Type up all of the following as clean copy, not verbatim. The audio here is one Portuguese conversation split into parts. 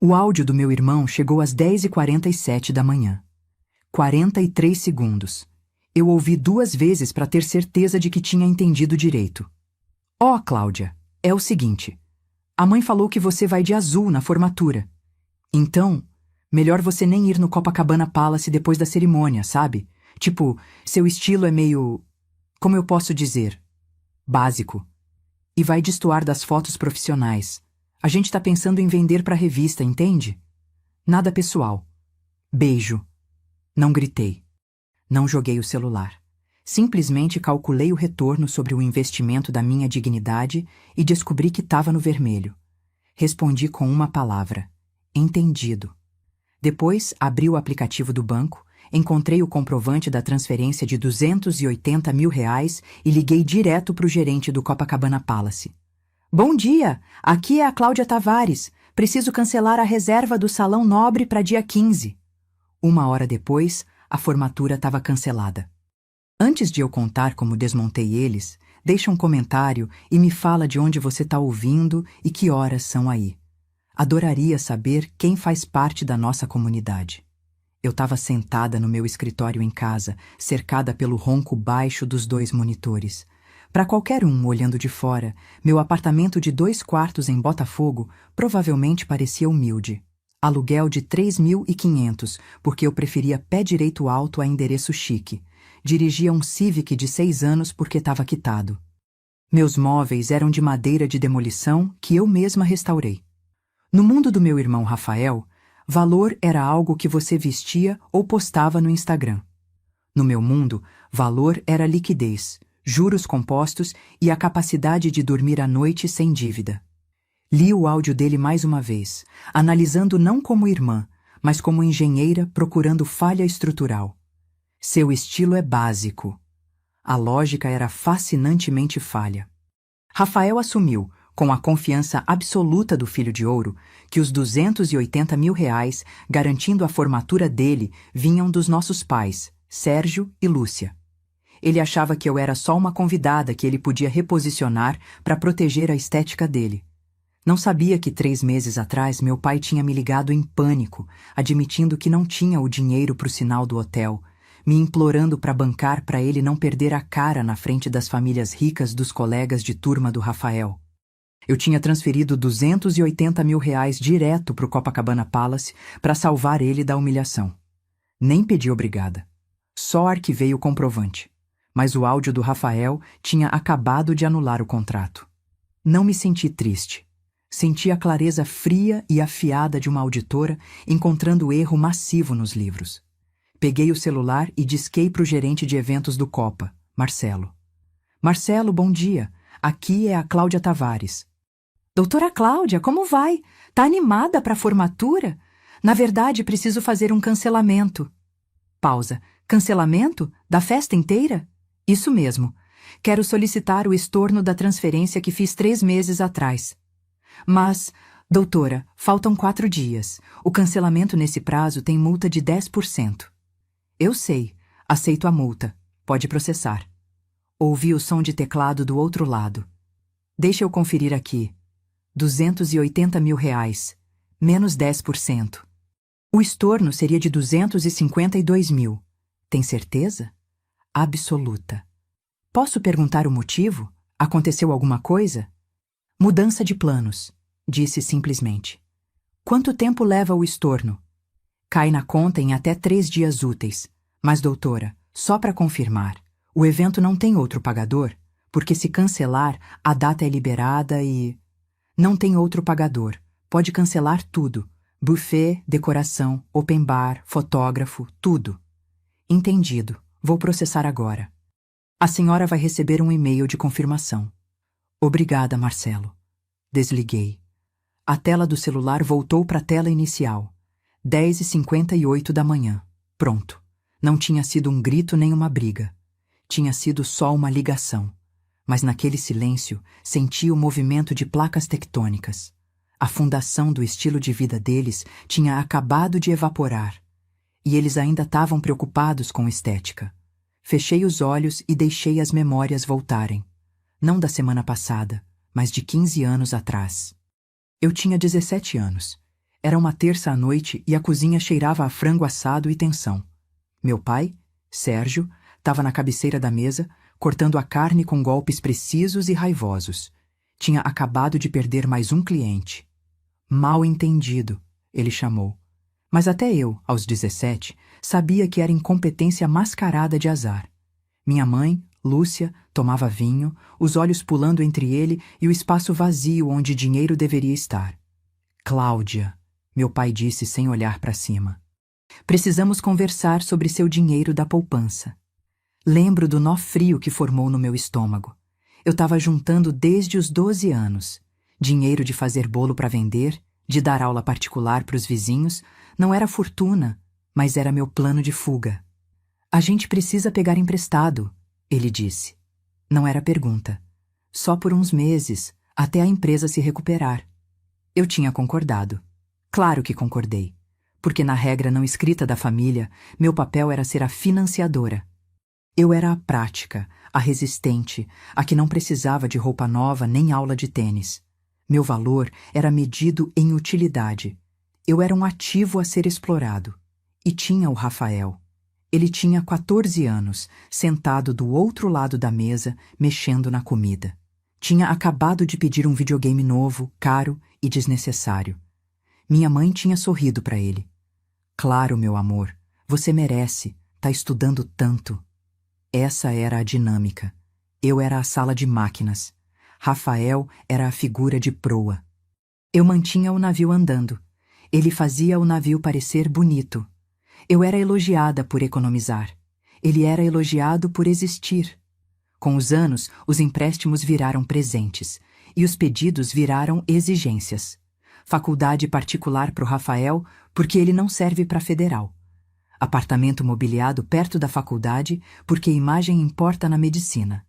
O áudio do meu irmão chegou às 10h47 da manhã. 43 segundos. Eu ouvi 2 vezes para ter certeza de que tinha entendido direito. Ó, Cláudia, é o seguinte. A mãe falou que você vai de azul na formatura. Então, melhor você nem ir no Copacabana Palace depois da cerimônia, sabe? Tipo, seu estilo é meio... como eu posso dizer? Básico. E vai destoar das fotos profissionais. A gente tá pensando em vender pra revista, entende? Nada pessoal. Beijo. Não gritei. Não joguei o celular. Simplesmente calculei o retorno sobre o investimento da minha dignidade e descobri que estava no vermelho. Respondi com uma palavra. Entendido. Depois, abri o aplicativo do banco, encontrei o comprovante da transferência de R$ 280 mil e liguei direto para o gerente do Copacabana Palace. Bom dia, aqui é a Cláudia Tavares. Preciso cancelar a reserva do Salão Nobre para dia 15. 1 hora depois, a formatura estava cancelada. Antes de eu contar como desmontei eles, deixa um comentário e me fala de onde você está ouvindo e que horas são aí. Adoraria saber quem faz parte da nossa comunidade. Eu estava sentada no meu escritório em casa, cercada pelo ronco baixo dos 2 monitores. Para qualquer um olhando de fora, meu apartamento de 2 quartos em Botafogo provavelmente parecia humilde. Aluguel de 3.500, porque eu preferia pé direito alto a endereço chique. Dirigia um Civic de 6 anos porque estava quitado. Meus móveis eram de madeira de demolição que eu mesma restaurei. No mundo do meu irmão Rafael, valor era algo que você vestia ou postava no Instagram. No meu mundo, valor era liquidez, juros compostos e a capacidade de dormir à noite sem dívida. Li o áudio dele mais uma vez, analisando não como irmã, mas como engenheira procurando falha estrutural. Seu estilo é básico. A lógica era fascinantemente falha. Rafael assumiu, com a confiança absoluta do filho de ouro, que os R$ 280 mil, garantindo a formatura dele, vinham dos nossos pais, Sérgio e Lúcia. Ele achava que eu era só uma convidada que ele podia reposicionar para proteger a estética dele. Não sabia que 3 meses atrás meu pai tinha me ligado em pânico, admitindo que não tinha o dinheiro para o sinal do hotel, me implorando para bancar para ele não perder a cara na frente das famílias ricas dos colegas de turma do Rafael. Eu tinha transferido R$ 280 mil direto para o Copacabana Palace para salvar ele da humilhação. Nem pedi obrigada. Só arquivei o comprovante. Mas o áudio do Rafael tinha acabado de anular o contrato. Não me senti triste. Senti a clareza fria e afiada de uma auditora encontrando erro massivo nos livros. Peguei o celular e disquei para o gerente de eventos do Copa, Marcelo. Marcelo, bom dia. Aqui é a Cláudia Tavares. Doutora Cláudia, como vai? Tá animada para a formatura? Na verdade, preciso fazer um cancelamento. Pausa. Cancelamento? Da festa inteira? Isso mesmo. Quero solicitar o estorno da transferência que fiz 3 meses atrás. Mas, doutora, faltam 4 dias. O cancelamento nesse prazo tem multa de 10%. Eu sei. Aceito a multa. Pode processar. Ouvi o som de teclado do outro lado. Deixa eu conferir aqui. R$ 280 mil. Menos 10%. O estorno seria de 252 mil. Tem certeza? Absoluta. Posso perguntar o motivo? Aconteceu alguma coisa? Mudança de planos, disse simplesmente. Quanto tempo leva o estorno? Cai na conta em até 3 dias úteis. Mas, doutora, só para confirmar, o evento não tem outro pagador? Porque se cancelar, a data é liberada e... Não tem outro pagador. Pode cancelar tudo. Buffet, decoração, open bar, fotógrafo, tudo. Entendido. Vou processar agora. A senhora vai receber um e-mail de confirmação. Obrigada, Marcelo. Desliguei. A tela do celular voltou para a tela inicial. 10h58 da manhã. Pronto. Não tinha sido um grito nem uma briga. Tinha sido só uma ligação. Mas naquele silêncio, senti o movimento de placas tectônicas. A fundação do estilo de vida deles tinha acabado de evaporar. E eles ainda estavam preocupados com estética. Fechei os olhos e deixei as memórias voltarem. Não da semana passada, mas de 15 anos atrás. Eu tinha 17 anos. Era uma terça à noite e a cozinha cheirava a frango assado e tensão. Meu pai, Sérgio, estava na cabeceira da mesa, cortando a carne com golpes precisos e raivosos. Tinha acabado de perder mais um cliente. Mal entendido, ele chamou. Mas até eu, aos 17, sabia que era incompetência mascarada de azar. Minha mãe, Lúcia, tomava vinho, os olhos pulando entre ele e o espaço vazio onde dinheiro deveria estar. Cláudia, meu pai disse sem olhar para cima. Precisamos conversar sobre seu dinheiro da poupança. Lembro do nó frio que formou no meu estômago. Eu estava juntando desde os 12 anos. Dinheiro de fazer bolo para vender, de dar aula particular para os vizinhos, não era fortuna, mas era meu plano de fuga. A gente precisa pegar emprestado, ele disse. Não era pergunta. Só por uns meses, até a empresa se recuperar. Eu tinha concordado. Claro que concordei, porque na regra não escrita da família, meu papel era ser a financiadora. Eu era a prática, a resistente, a que não precisava de roupa nova nem aula de tênis. Meu valor era medido em utilidade. Eu era um ativo a ser explorado. E tinha o Rafael. Ele tinha 14 anos, sentado do outro lado da mesa, mexendo na comida. Tinha acabado de pedir um videogame novo, caro e desnecessário. Minha mãe tinha sorrido para ele. Claro, meu amor, você merece, tá estudando tanto. Essa era a dinâmica. Eu era a sala de máquinas. Rafael era a figura de proa. Eu mantinha o navio andando. Ele fazia o navio parecer bonito. Eu era elogiada por economizar. Ele era elogiado por existir. Com os anos, os empréstimos viraram presentes e os pedidos viraram exigências. Faculdade particular para o Rafael, porque ele não serve para federal. Apartamento mobiliado perto da faculdade, porque imagem importa na medicina.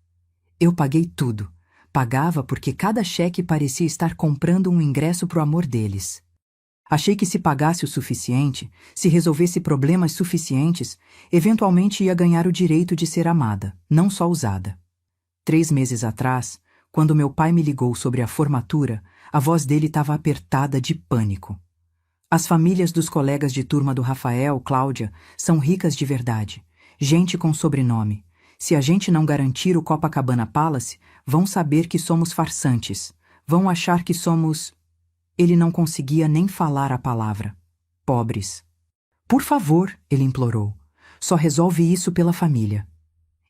Eu paguei tudo. Pagava porque cada cheque parecia estar comprando um ingresso para o amor deles. Achei que se pagasse o suficiente, se resolvesse problemas suficientes, eventualmente ia ganhar o direito de ser amada, não só usada. 3 meses atrás, quando meu pai me ligou sobre a formatura, a voz dele estava apertada de pânico. As famílias dos colegas de turma do Rafael, Cláudia, são ricas de verdade. Gente com sobrenome. Se a gente não garantir o Copacabana Palace, vão saber que somos farsantes. Vão achar que somos... Ele não conseguia nem falar a palavra. Pobres. Por favor, ele implorou. Só resolve isso pela família.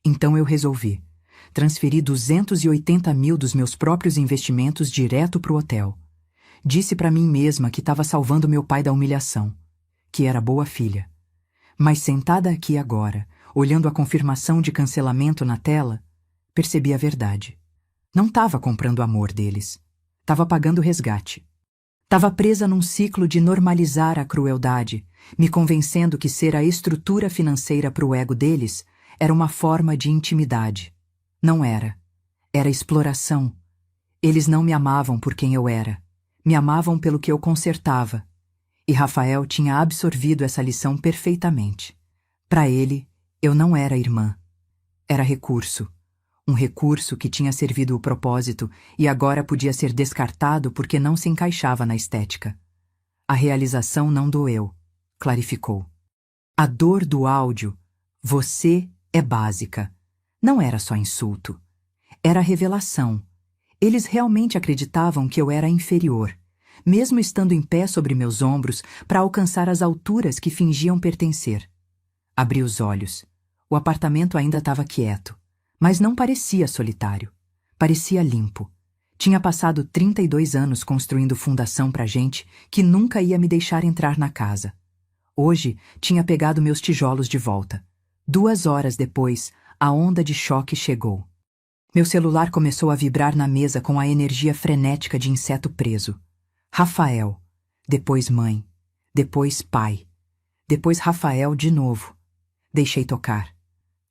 Então eu resolvi. Transferi 280 mil dos meus próprios investimentos direto para o hotel. Disse para mim mesma que estava salvando meu pai da humilhação. Que era boa filha. Mas sentada aqui agora, olhando a confirmação de cancelamento na tela, percebi a verdade. Não estava comprando o amor deles. Estava pagando o resgate. Estava presa num ciclo de normalizar a crueldade, me convencendo que ser a estrutura financeira para o ego deles era uma forma de intimidade. Não era. Era exploração. Eles não me amavam por quem eu era. Me amavam pelo que eu consertava. E Rafael tinha absorvido essa lição perfeitamente. Para ele, eu não era irmã. Era recurso. Um recurso que tinha servido o propósito e agora podia ser descartado porque não se encaixava na estética. A realização não doeu, clarificou. A dor do áudio, você é básica, não era só insulto. Era revelação. Eles realmente acreditavam que eu era inferior, mesmo estando em pé sobre meus ombros para alcançar as alturas que fingiam pertencer. Abri os olhos. O apartamento ainda estava quieto. Mas não parecia solitário. Parecia limpo. Tinha passado 32 anos construindo fundação pra gente que nunca ia me deixar entrar na casa. Hoje, tinha pegado meus tijolos de volta. 2 horas depois, a onda de choque chegou. Meu celular começou a vibrar na mesa com a energia frenética de inseto preso. Rafael. Depois mãe. Depois pai. Depois Rafael de novo. Deixei tocar.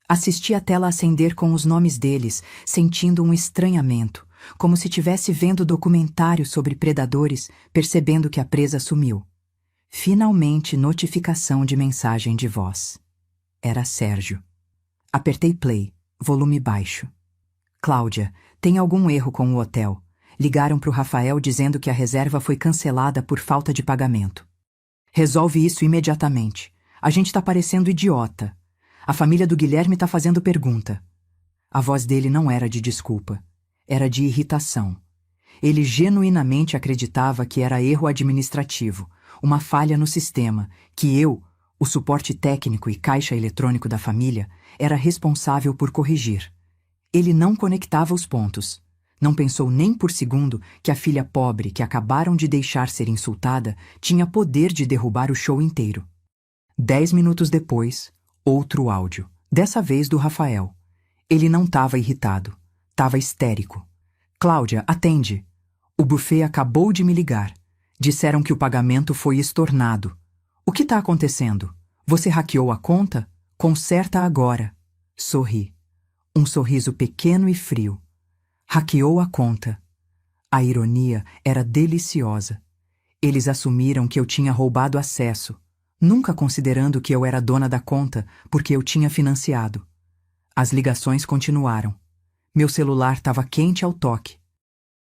Assisti a tela acender com os nomes deles, sentindo um estranhamento, como se tivesse vendo documentário sobre predadores, percebendo que a presa sumiu. Finalmente, notificação de mensagem de voz. Era Sérgio. Apertei play, volume baixo. Cláudia, tem algum erro com o hotel? Ligaram para o Rafael dizendo que a reserva foi cancelada por falta de pagamento. Resolve isso imediatamente. A gente tá parecendo idiota. A família do Guilherme tá fazendo pergunta. A voz dele não era de desculpa. Era de irritação. Ele genuinamente acreditava que era erro administrativo, uma falha no sistema, que eu, o suporte técnico e caixa eletrônico da família, era responsável por corrigir. Ele não conectava os pontos. Não pensou nem por segundo que a filha pobre que acabaram de deixar ser insultada tinha poder de derrubar o show inteiro. 10 minutos depois, outro áudio, dessa vez do Rafael. Ele não estava irritado, estava histérico. Cláudia, atende. O buffet acabou de me ligar. Disseram que o pagamento foi estornado. O que está acontecendo? Você hackeou a conta? Conserta agora. Sorri. Um sorriso pequeno e frio. Hackeou a conta. A ironia era deliciosa. Eles assumiram que eu tinha roubado acesso, nunca considerando que eu era dona da conta porque eu tinha financiado. As ligações continuaram. Meu celular estava quente ao toque.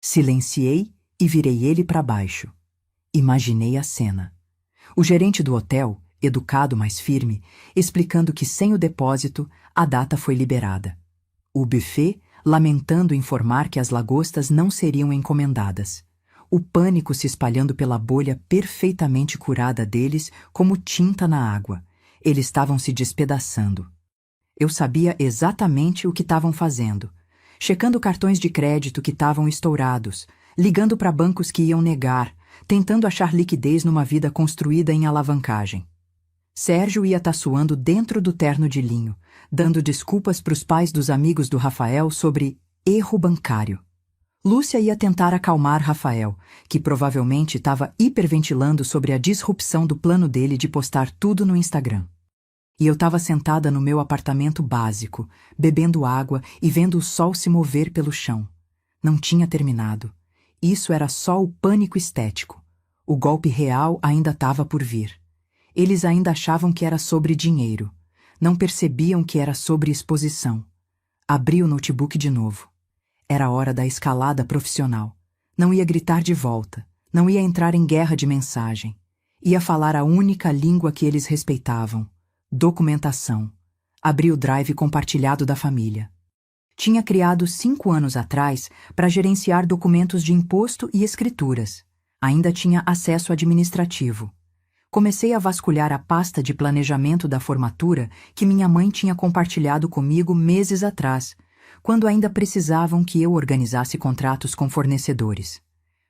Silenciei e virei ele para baixo. Imaginei a cena. O gerente do hotel, educado mas firme, explicando que sem o depósito, a data foi liberada. O buffet, lamentando informar que as lagostas não seriam encomendadas. O pânico se espalhando pela bolha perfeitamente curada deles como tinta na água. Eles estavam se despedaçando. Eu sabia exatamente o que estavam fazendo. Checando cartões de crédito que estavam estourados, ligando para bancos que iam negar, tentando achar liquidez numa vida construída em alavancagem. Sérgio ia estar suando dentro do terno de linho, dando desculpas para os pais dos amigos do Rafael sobre erro bancário. Lúcia ia tentar acalmar Rafael, que provavelmente estava hiperventilando sobre a disrupção do plano dele de postar tudo no Instagram. E eu estava sentada no meu apartamento básico, bebendo água e vendo o sol se mover pelo chão. Não tinha terminado. Isso era só o pânico estético. O golpe real ainda estava por vir. Eles ainda achavam que era sobre dinheiro. Não percebiam que era sobre exposição. Abri o notebook de novo. Era a hora da escalada profissional. Não ia gritar de volta. Não ia entrar em guerra de mensagem. Ia falar a única língua que eles respeitavam. Documentação. Abri o drive compartilhado da família. Tinha criado 5 anos atrás para gerenciar documentos de imposto e escrituras. Ainda tinha acesso administrativo. Comecei a vasculhar a pasta de planejamento da formatura que minha mãe tinha compartilhado comigo meses atrás, quando ainda precisavam que eu organizasse contratos com fornecedores.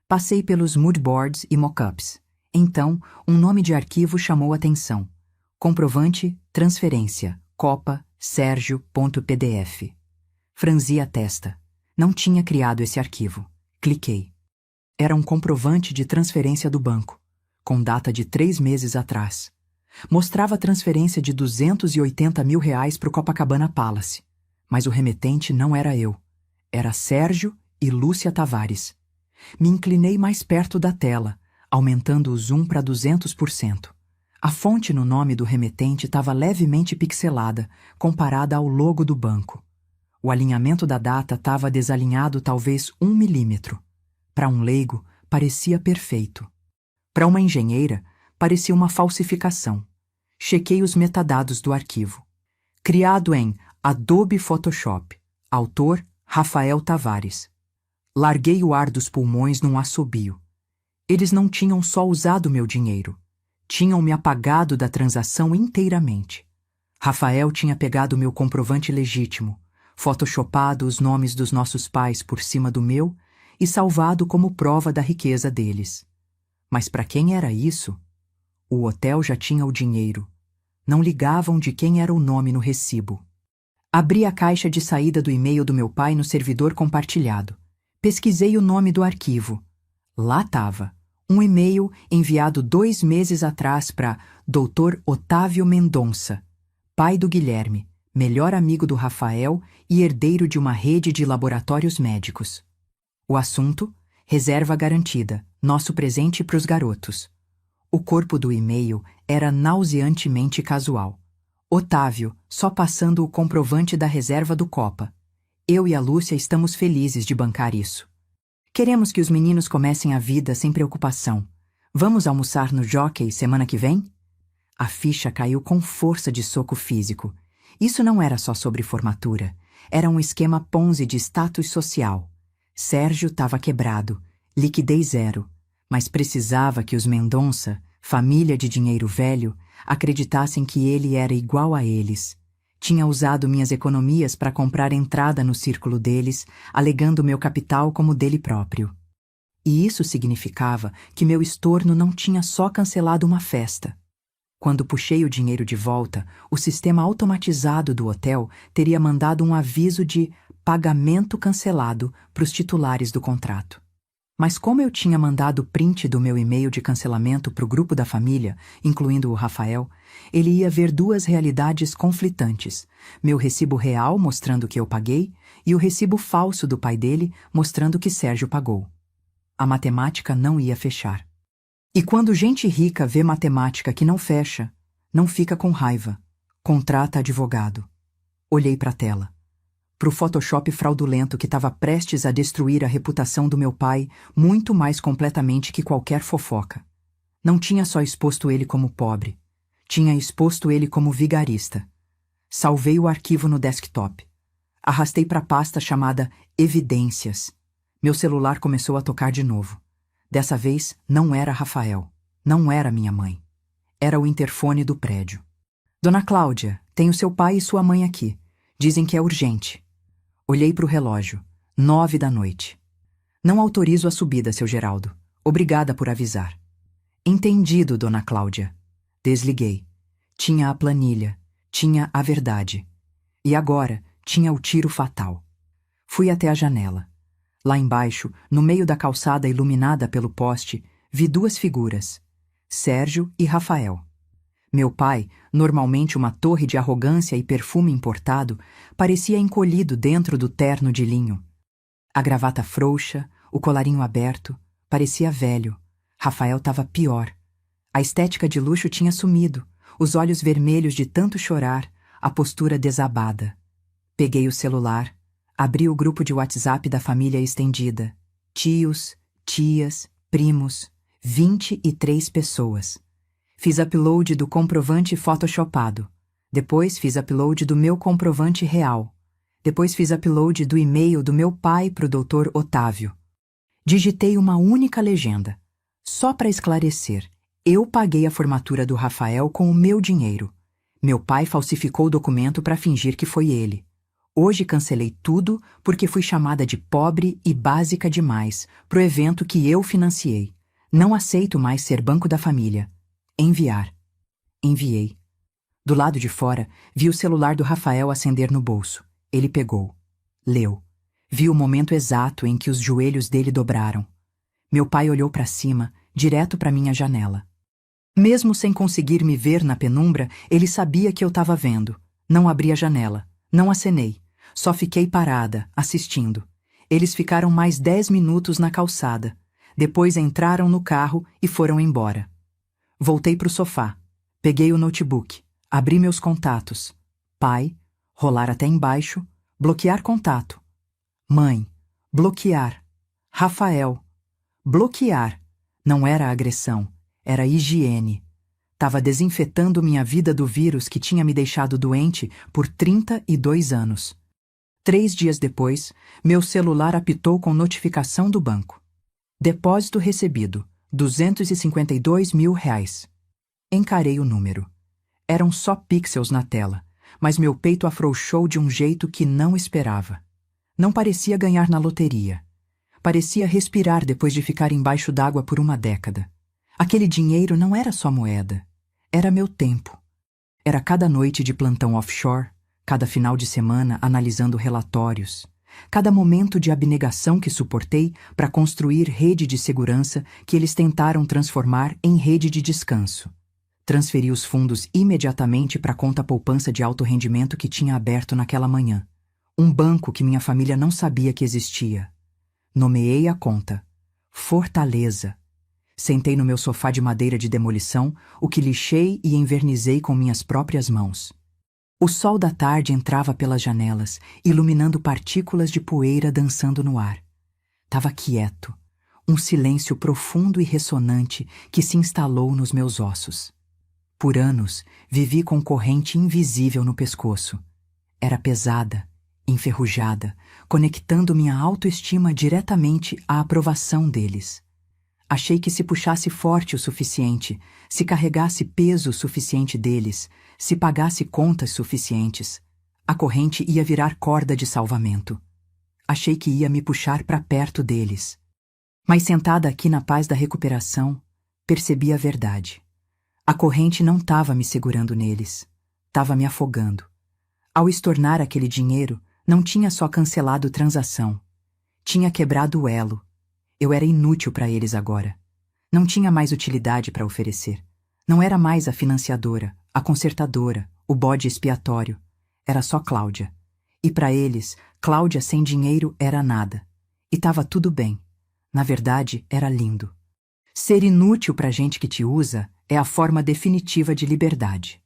Passei pelos moodboards e mockups. Então, um nome de arquivo chamou atenção. Comprovante, transferência, Copa, Sérgio.pdf. Franzi a testa. Não tinha criado esse arquivo. Cliquei. Era um comprovante de transferência do banco, com data de 3 meses atrás. Mostrava a transferência de R$280 mil para o Copacabana Palace. Mas o remetente não era eu. Era Sérgio e Lúcia Tavares. Me inclinei mais perto da tela, aumentando o zoom para 200%. A fonte no nome do remetente estava levemente pixelada, comparada ao logo do banco. O alinhamento da data estava desalinhado talvez 1 milímetro. Para um leigo, parecia perfeito. Para uma engenheira, parecia uma falsificação. Chequei os metadados do arquivo. Criado em Adobe Photoshop. Autor, Rafael Tavares. Larguei o ar dos pulmões num assobio. Eles não tinham só usado meu dinheiro. Tinham me apagado da transação inteiramente. Rafael tinha pegado meu comprovante legítimo, photoshopado os nomes dos nossos pais por cima do meu e salvado como prova da riqueza deles. Mas para quem era isso? O hotel já tinha o dinheiro. Não ligavam de quem era o nome no recibo. Abri a caixa de saída do e-mail do meu pai no servidor compartilhado. Pesquisei o nome do arquivo. Lá estava. Um e-mail enviado 2 meses atrás para Dr. Otávio Mendonça, pai do Guilherme, melhor amigo do Rafael e herdeiro de uma rede de laboratórios médicos. O assunto? Reserva garantida, nosso presente para os garotos. O corpo do e-mail era nauseantemente casual. Otávio, só passando o comprovante da reserva do Copa. Eu e a Lúcia estamos felizes de bancar isso. Queremos que os meninos comecem a vida sem preocupação. Vamos almoçar no Jockey semana que vem? A ficha caiu com força de soco físico. Isso não era só sobre formatura. Era um esquema Ponzi de status social. Sérgio estava quebrado, liquidez zero, mas precisava que os Mendonça, família de dinheiro velho, acreditassem que ele era igual a eles. Tinha usado minhas economias para comprar entrada no círculo deles, alegando meu capital como dele próprio. E isso significava que meu estorno não tinha só cancelado uma festa. Quando puxei o dinheiro de volta, o sistema automatizado do hotel teria mandado um aviso de pagamento cancelado para os titulares do contrato. Mas como eu tinha mandado print do meu e-mail de cancelamento para o grupo da família, incluindo o Rafael, ele ia ver duas realidades conflitantes: meu recibo real mostrando que eu paguei e o recibo falso do pai dele mostrando que Sérgio pagou. A matemática não ia fechar. E quando gente rica vê matemática que não fecha, não fica com raiva. Contrata advogado. Olhei para a tela. Para o Photoshop fraudulento que estava prestes a destruir a reputação do meu pai muito mais completamente que qualquer fofoca. Não tinha só exposto ele como pobre. Tinha exposto ele como vigarista. Salvei o arquivo no desktop. Arrastei para a pasta chamada Evidências. Meu celular começou a tocar de novo. Dessa vez, não era Rafael. Não era minha mãe. Era o interfone do prédio. Dona Cláudia, tem o seu pai e sua mãe aqui. Dizem que é urgente. Olhei para o relógio. 9 da noite. Não autorizo a subida, seu Geraldo. Obrigada por avisar. Entendido, Dona Cláudia. Desliguei. Tinha a planilha. Tinha a verdade. E agora, tinha o tiro fatal. Fui até a janela. Lá embaixo, no meio da calçada iluminada pelo poste, vi duas figuras. Sérgio e Rafael. Meu pai, normalmente uma torre de arrogância e perfume importado, parecia encolhido dentro do terno de linho. A gravata frouxa, o colarinho aberto, parecia velho. Rafael estava pior. A estética de luxo tinha sumido, os olhos vermelhos de tanto chorar, a postura desabada. Peguei o celular, abri o grupo de WhatsApp da família estendida. Tios, tias, primos, 23 pessoas. Fiz upload do comprovante photoshopado. Depois fiz upload do meu comprovante real. Depois fiz upload do e-mail do meu pai para o Dr. Otávio. Digitei uma única legenda. Só para esclarecer, eu paguei a formatura do Rafael com o meu dinheiro. Meu pai falsificou o documento para fingir que foi ele. Hoje cancelei tudo porque fui chamada de pobre e básica demais pro evento que eu financiei. Não aceito mais ser banco da família. Enviar. Enviei. Do lado de fora, vi o celular do Rafael acender no bolso. Ele pegou. Leu. Vi o momento exato em que os joelhos dele dobraram. Meu pai olhou para cima, direto para minha janela. Mesmo sem conseguir me ver na penumbra, ele sabia que eu estava vendo. Não abri a janela. Não acenei. Só fiquei parada, assistindo. Eles ficaram mais 10 minutos na calçada. Depois entraram no carro e foram embora. Voltei para o sofá. Peguei o notebook. Abri meus contatos. Pai, rolar até embaixo, bloquear contato. Mãe, bloquear. Rafael, bloquear. Não era agressão, era higiene. Tava desinfetando minha vida do vírus que tinha me deixado doente por 32 anos. 3 dias depois, meu celular apitou com notificação do banco. Depósito recebido, R$ 252 mil. Encarei o número. Eram só pixels na tela, mas meu peito afrouxou de um jeito que não esperava. Não parecia ganhar na loteria. Parecia respirar depois de ficar embaixo d'água por uma década. Aquele dinheiro não era só moeda. Era meu tempo. Era cada noite de plantão offshore, cada final de semana analisando relatórios, cada momento de abnegação que suportei para construir rede de segurança que eles tentaram transformar em rede de descanso. Transferi os fundos imediatamente para a conta poupança de alto rendimento que tinha aberto naquela manhã. Um banco que minha família não sabia que existia. Nomeei a conta. Fortaleza. Sentei no meu sofá de madeira de demolição, o que lixei e envernizei com minhas próprias mãos. O sol da tarde entrava pelas janelas, iluminando partículas de poeira dançando no ar. Tava quieto, um silêncio profundo e ressonante que se instalou nos meus ossos. Por anos, vivi com corrente invisível no pescoço. Era pesada, enferrujada, conectando minha autoestima diretamente à aprovação deles. Achei que se puxasse forte o suficiente, se carregasse peso suficiente deles, se pagasse contas suficientes, a corrente ia virar corda de salvamento. Achei que ia me puxar para perto deles. Mas sentada aqui na paz da recuperação, percebi a verdade. A corrente não estava me segurando neles, estava me afogando. Ao estornar aquele dinheiro, não tinha só cancelado transação. Tinha quebrado o elo. Eu era inútil para eles agora. Não tinha mais utilidade para oferecer. Não era mais a financiadora, a consertadora, o bode expiatório. Era só Cláudia. E para eles, Cláudia sem dinheiro era nada. E estava tudo bem. Na verdade, era lindo. Ser inútil para gente que te usa é a forma definitiva de liberdade.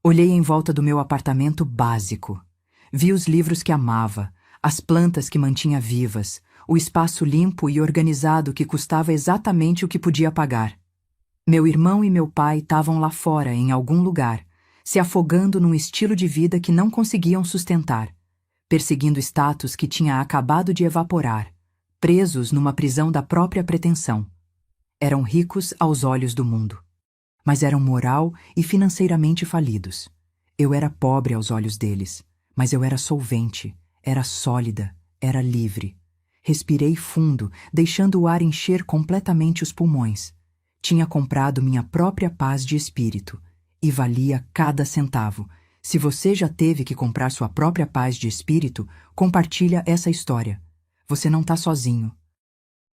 Olhei em volta do meu apartamento básico. Vi os livros que amava, as plantas que mantinha vivas, o espaço limpo e organizado que custava exatamente o que podia pagar. Meu irmão e meu pai estavam lá fora, em algum lugar, se afogando num estilo de vida que não conseguiam sustentar, perseguindo status que tinha acabado de evaporar, presos numa prisão da própria pretensão. Eram ricos aos olhos do mundo, mas eram moral e financeiramente falidos. Eu era pobre aos olhos deles, mas eu era solvente, era sólida, era livre. Respirei fundo, deixando o ar encher completamente os pulmões. Tinha comprado minha própria paz de espírito, e valia cada centavo. Se você já teve que comprar sua própria paz de espírito, compartilha essa história. Você não está sozinho.